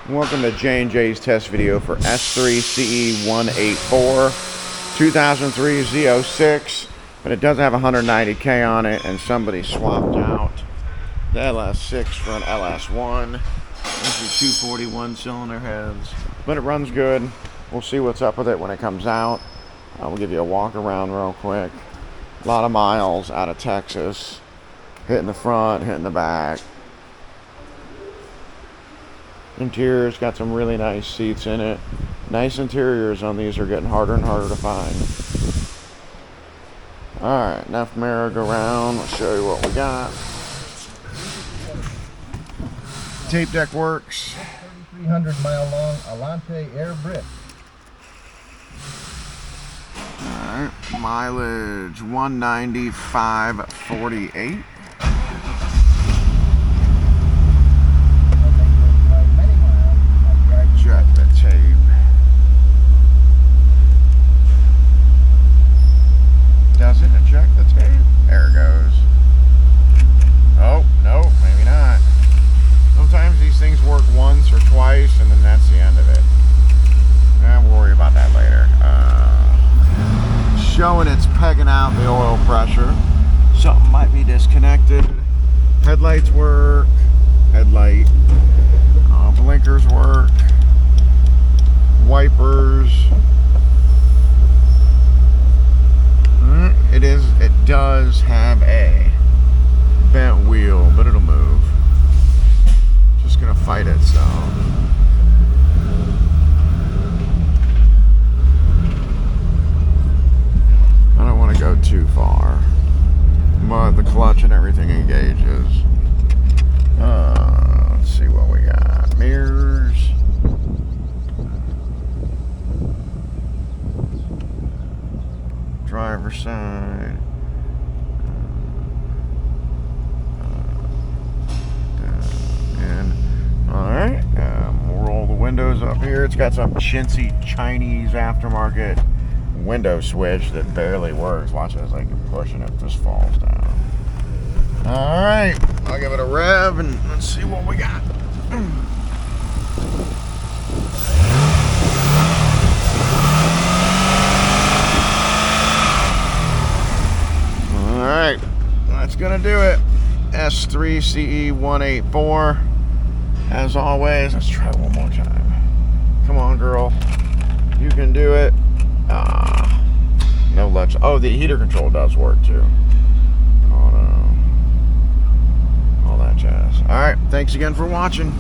Welcome to J&J's test video for S3CE184 2003 Z06, but it does have 190K on it, and somebody swapped out the LS6 for an LS1. These are 241 cylinder heads, but it runs good. We'll see what's up with it when it comes out. We'll give you a walk around real quick. A lot of miles out of Texas, hitting the front, hitting the back. Interior's got some really nice seats in it. Nice interiors on these are getting harder and harder to find. Alright, enough merry-go-round. I'll show you what we got. Tape deck works. 3,300 mile long Alante air brick. Alright, mileage 195.48. Check the tape. Does it check the tape? There it goes. Oh, no, maybe not. Sometimes these things work once or twice and then that's the end of it. We'll worry about that later. Showing it's pegging out the oil pressure. Something might be disconnected. Headlights work. Headlight. Blinkers work. Wipers. It does have a bent wheel, but it'll move. Just gonna fight itself. I don't want to go too far, but the clutch and everything engages. Let's see what we got. Mirrors. Driver's side. Alright, we'll roll the windows up here. It's got some chintzy Chinese aftermarket window switch that barely works. Watch it as I can push and it just falls down. Alright, I'll give it a rev and let's see what we got. Alright, that's gonna do it. S3CE184. As always, let's try one more time. Come on, girl. You can do it. No latch. Oh, the heater control does work too. Oh no. All that jazz. Alright, thanks again for watching.